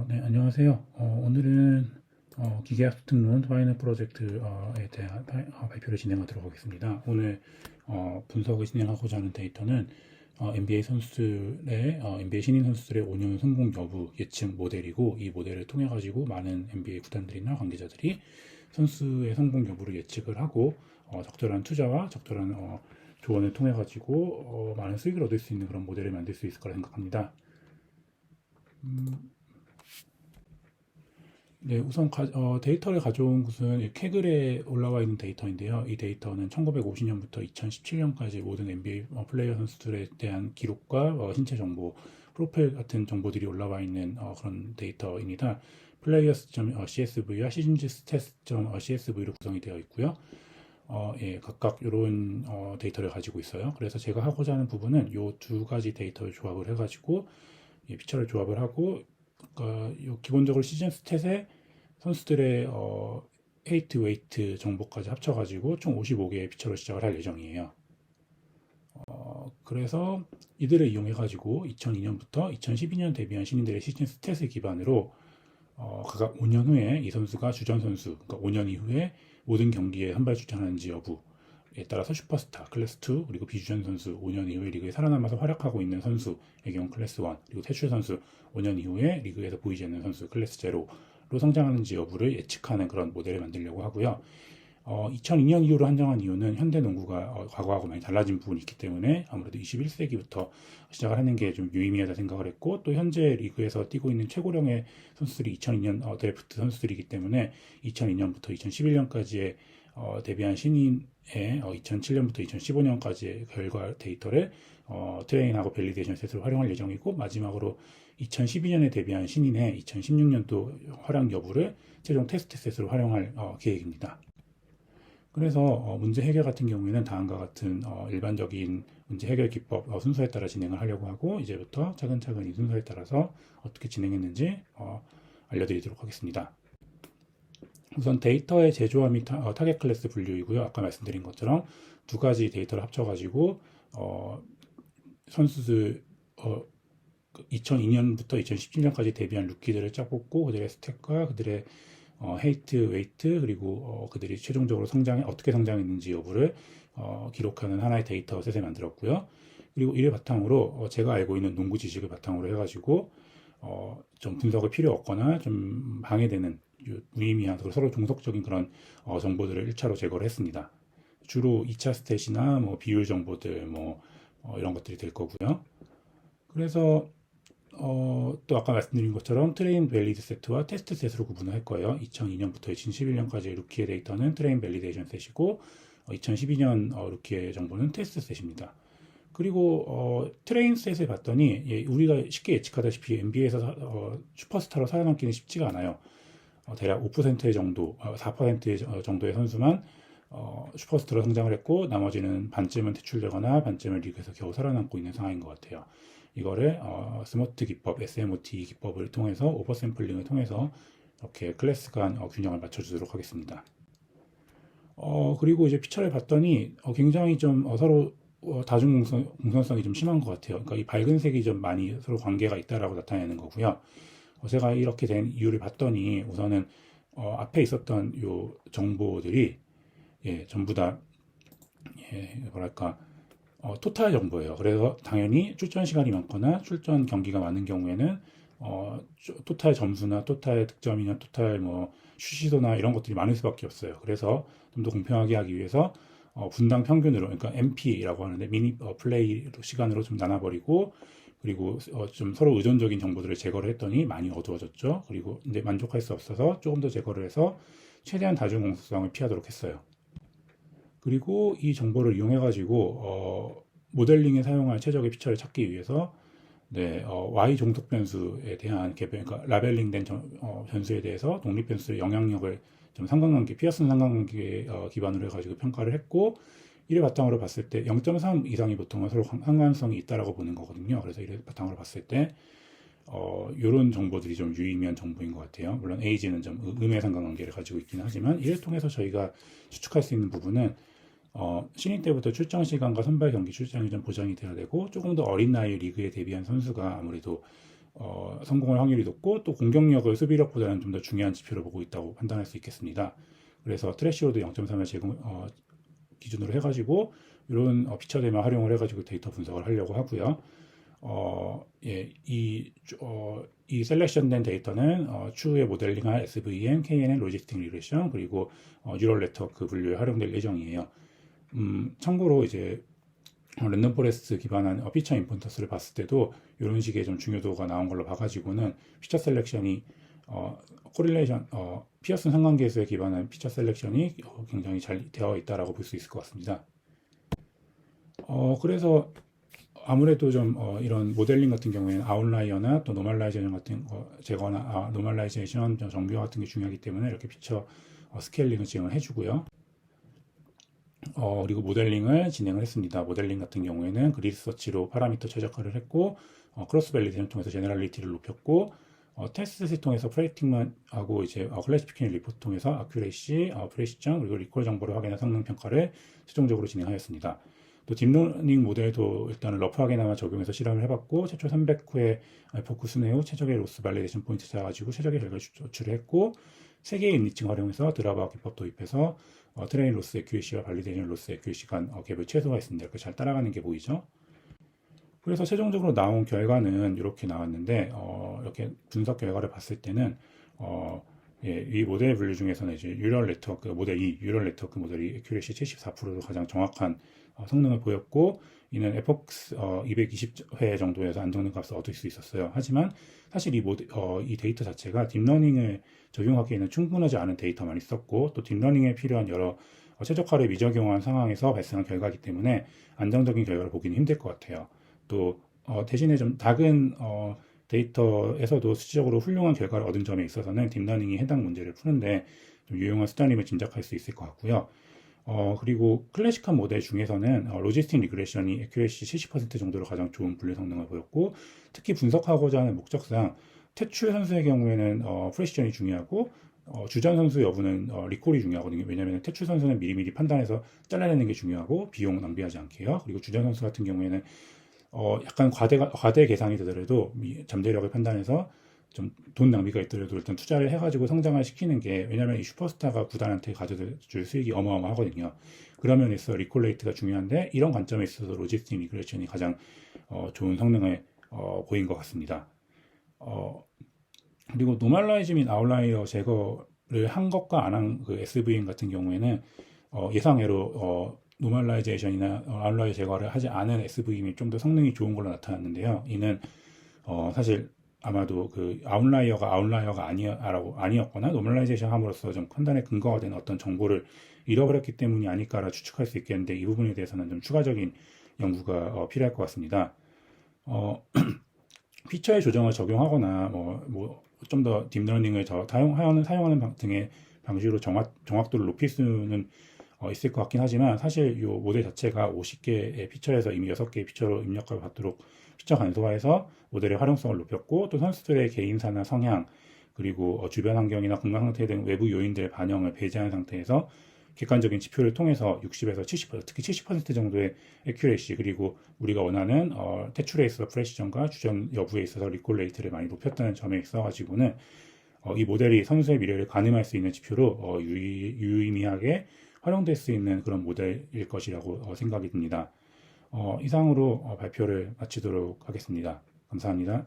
네, 안녕하세요. 오늘은 기계학습 등론 파이널 프로젝트에 대한 발표를 진행하도록 하겠습니다. 오늘 분석을 진행하고자 하는 데이터는 NBA 선수들의 NBA 신인 선수들의 5년 성공 여부 예측 모델이고, 이 모델을 통해 가지고 많은 NBA 구단들이나 관계자들이 선수의 성공 여부를 예측을 하고 적절한 투자와 적절한 조언을 통해 가지고 많은 수익을 얻을 수 있는 그런 모델을 만들 수 있을 거라 생각합니다. 네, 우선 데이터를 가져온 것은 이 캐글에 올라와 있는 데이터인데요. 이 데이터는 1950년부터 2017년까지 모든 NBA 플레이어 선수들에 대한 기록과 신체 정보, 프로필 같은 정보들이 올라와 있는 그런 데이터입니다. players.csv와 seasons.csv로 구성이 되어 있고요. 예, 각각 이런 데이터를 가지고 있어요. 그래서 제가 하고자 하는 부분은 이 두 가지 데이터를 조합을 해가지고 이 피처를 조합을 하고, 그러니까 기본적으로 시즌 스탯에 선수들의 헤이트, 웨이트 정보까지 합쳐가지고 총 55개의 피처로 시작을 할 예정이에요. 그래서 이들을 이용해가지고 2002년부터 2012년 데뷔한 신인들의 시즌 스탯을 기반으로 각각 5년 후에 이 선수가 주전 선수, 그러니까 5년 이후에 모든 경기에 선발 출전하는지 여부에 따라서 슈퍼스타, 클래스 2, 그리고 비주전 선수, 5년 이후에 리그에 살아남아서 활약하고 있는 선수의 경우 클래스 1, 그리고 퇴출 선수, 5년 이후에 리그에서 보이지 않는 선수, 클래스 0로 성장하는지 여부를 예측하는 그런 모델을 만들려고 하고요. 2002년 이후로 한정한 이유는 현대 농구가 과거하고 많이 달라진 부분이 있기 때문에 아무래도 21세기부터 시작을 하는 게 좀 유의미하다 생각을 했고, 또 현재 리그에서 뛰고 있는 최고령의 선수들이 2002년 드래프트 선수들이기 때문에 2002년부터 2011년까지의 데뷔한 신인의 2007년부터 2015년까지의 결과 데이터를 트레인하고 밸리데이션 셋으로 활용할 예정이고, 마지막으로 2012년에 데뷔한 신인의 2016년도 활약 여부를 최종 테스트 셋으로 활용할 계획입니다. 그래서 문제 해결 같은 경우에는 다음과 같은 일반적인 문제 해결 기법 순서에 따라 진행을 하려고 하고, 이제부터 차근차근 이 순서에 따라서 어떻게 진행했는지 알려드리도록 하겠습니다. 우선 데이터의 제조화 및 타겟 클래스 분류이고요. 아까 말씀드린 것처럼 두 가지 데이터를 합쳐가지고 선수들 2002년부터 2017년까지 데뷔한 루키들을 쫙 뽑고, 그들의 스탯과 그들의 헤이트, 웨이트, 그리고 그들이 최종적으로 어떻게 성장했는지 여부를 기록하는 하나의 데이터 셋을 만들었고요. 그리고 이를 바탕으로 제가 알고 있는 농구 지식을 바탕으로 해가지고 좀 분석이 필요 없거나 좀 방해되는 무의미한 서로 종속적인 그런 정보들을 1차로 제거를 했습니다. 주로 2차 스탯이나 뭐 비율 정보들 이런 것들이 될 거고요. 그래서 또 아까 말씀드린 것처럼 트레인 밸리드 세트와 테스트 셋으로 구분을 할 거예요. 2002년부터 2011년까지 루키의 데이터는 트레인 밸리데이션 셋이고, 2012년 루키의 정보는 테스트 셋입니다. 그리고 트레인 셋을 봤더니 우리가 쉽게 예측하다시피 NBA에서 슈퍼스타로 살아남기는 쉽지가 않아요. 대략 5% 정도, 4% 정도의 선수만 슈퍼스타로 성장을 했고, 나머지는 반쯤은 퇴출되거나 반쯤은 리그에서 겨우 살아남고 있는 상황인 것 같아요. 이거를 스모트 기법, SMOT 기법을 통해서 오버샘플링을 통해서 이렇게 클래스 간 균형을 맞춰주도록 하겠습니다. 그리고 이제 피처를 봤더니 굉장히 좀 서로 다중 공선성이 좀 심한 것 같아요. 그러니까 이 밝은 색이 좀 많이 서로 관계가 있다라고 나타내는 거고요. 제가 이렇게 된 이유를 봤더니 우선은 앞에 있었던 요 정보들이 전부 다 뭐랄까 토탈 정보예요. 그래서 당연히 출전 시간이 많거나 출전 경기가 많은 경우에는 토탈 점수나 토탈 득점이나 토탈 슛시도나 이런 것들이 많을 수밖에 없어요. 그래서 좀 더 공평하게 하기 위해서 분당 평균으로, 그러니까 MP라고 하는데 미니 플레이 시간으로 좀 나눠버리고, 그리고 좀 서로 의존적인 정보들을 제거를 했더니 많이 어두워졌죠. 그리고 근데 만족할 수 없어서 조금 더 제거를 해서 최대한 다중 공소성을 피하도록 했어요. 그리고 이 정보를 이용해 가지고 모델링에 사용할 최적의 피처를 찾기 위해서 Y 종속 변수에 대한 그러니까 라벨링된 변수에 대해서 독립 변수의 영향력을 좀 피어슨 상관관계 기반으로 해가지고 평가를 했고, 이를 바탕으로 봤을 때 0.3 이상이 보통은 서로 상관성이 있다라고 보는 거거든요. 그래서 이를 바탕으로 봤을 때 이런 정보들이 좀 유의미한 정보인 것 같아요. 물론 에이지는 좀 음의 상관관계를 가지고 있긴 하지만, 이를 통해서 저희가 추측할 수 있는 부분은 신인 때부터 출장 시간과 선발 경기 출장이 좀 보장이 돼야 되고, 조금 더 어린 나이에 리그에 데뷔한 선수가 아무래도 성공할 확률이 높고 또 공격력을 수비력보다는 좀 더 중요한 지표로 보고 있다고 판단할 수 있겠습니다. 그래서 트래시로드 0.3을 기준으로 해가지고 이런 피처들만 활용을 해가지고 데이터 분석을 하려고 하고요. 예, 이 셀렉션된 데이터는 추후에 모델링할 SVM, KNN, 로지스틱 리그레션 그리고 뉴럴 네트워크 분류에 활용될 예정이에요. 참고로 이제 랜덤 포레스트 기반한 피처 인펀터스를 봤을 때도 이런 식의 좀 중요도가 나온 걸로 봐가지고는 피처 셀렉션이 코릴레이션 피어슨 상관계수에 기반한 피처 셀렉션이 굉장히 잘 되어 있다라고 볼 수 있을 것 같습니다. 그래서 아무래도 좀 이런 모델링 같은 경우에는 아웃라이어나 또 노멀라이제이션 같은 거 제거나 노멀라이제이션 정비화 같은 게 중요하기 때문에 이렇게 피처 스케일링을 진행을 해주고요. 그리고 모델링을 진행을 했습니다. 모델링 같은 경우에는 그리드 서치로 파라미터 최적화를 했고 크로스 밸리데이션을 통해서 제너럴리티를 높였고 테스트를 통해서 프레디팅만 하고 이제 클래시피케이션 리포트 통해서 아큐레이시, 프레시전 그리고 리콜 정보를 확인한 성능 평가를 최종적으로 진행하였습니다. 또 딥러닝 모델도 일단은 러프하게나마 적용해서 실험을 해봤고 최초 300후에 포크 순회 후 최적의 로스 발리데이션 포인트 찾아가지고 최적의 결과를 도출했고 3개의 인리칭 활용해서 드라바 기법 도입해서 트레인 로스 에큐리시와 발리데이션 로스 에큐리시 간 갭을 최소화했습니다. 이렇게 잘 따라가는 게 보이죠? 그래서 최종적으로 나온 결과는 이렇게 나왔는데 이렇게 분석 결과를 봤을 때는 예, 이 모델 분류 중에서는 이제 뉴럴 네트워크 모델 2, 뉴럴 네트워크 모델이 에큐리시 74%로 가장 정확한 성능을 보였고 이는 에폭스 220회 정도에서 안정된 값을 얻을 수 있었어요. 하지만 사실 이 데이터 자체가 딥러닝을 적용하기에는 충분하지 않은 데이터만 있었고 또 딥러닝에 필요한 여러 최적화를 미적용한 상황에서 발생한 결과이기 때문에 안정적인 결과를 보기는 힘들 것 같아요. 또 대신에 좀 작은 데이터에서도 수치적으로 훌륭한 결과를 얻은 점에 있어서는 딥러닝이 해당 문제를 푸는데 좀 유용한 수단임을 짐작할 수 있을 것 같고요. 그리고 클래식한 모델 중에서는 로지스틱 리그레션이 에큐레시 70% 정도로 가장 좋은 분류 성능을 보였고 특히 분석하고자 하는 목적상 퇴출 선수의 경우에는 프레시전이 중요하고 주전 선수 여부는 리콜이 중요하거든요. 왜냐하면 퇴출 선수는 미리미리 판단해서 잘라내는 게 중요하고 비용 낭비하지 않게요. 그리고 주전 선수 같은 경우에는 약간 과대 계산이 되더라도 잠재력을 판단해서 좀 돈 낭비가 있더라도 일단 투자를 해가지고 성장을 시키는 게 왜냐하면 이 슈퍼스타가 구단한테 가져줄 수익이 어마어마하거든요. 그런 면에서 리콜레이트가 중요한데 이런 관점에 있어서 로지스틱 미그레이션이 가장 좋은 성능을 보인 것 같습니다. 그리고 노멀라이즈 및 아웃라이어 제거를 한 것과 안 한 그 SVM 같은 경우에는 예상외로 노멀라이제이션이나 아웃라이어 제거를 하지 않은 SVM이 좀 더 성능이 좋은 걸로 나타났는데요. 이는 사실 아마도 그 아웃라이어가 아니었거나 노멀라이제이션 함으로써 좀 판단에 근거가 되는 어떤 정보를 잃어버렸기 때문이 아닐까라 추측할 수 있겠는데 이 부분에 대해서는 좀 추가적인 연구가 필요할 것 같습니다. 피처의 조정을 적용하거나 좀 더 딥러닝을 사용하는 등의 방식으로 정확도를 높일 수는 있을 것 같긴 하지만 사실 이 모델 자체가 50개의 피처에서 이미 6개의 피처로 입력을 받도록 피처 간소화해서 모델의 활용성을 높였고 또 선수들의 개인사나 성향 그리고 주변 환경이나 건강 상태 등 외부 요인들의 반영을 배제한 상태에서 객관적인 지표를 통해서 60에서 70%, 특히 70% 정도의 에큐레이시 그리고 우리가 원하는 태출레이스와 프레시전과 주전 여부에 있어서 리콜레이트를 많이 높였다는 점에 있어가지고는 이 모델이 선수의 미래를 가늠할 수 있는 지표로 유의미하게 활용될 수 있는 그런 모델일 것이라고 생각이 듭니다. 이상으로 발표를 마치도록 하겠습니다. 감사합니다.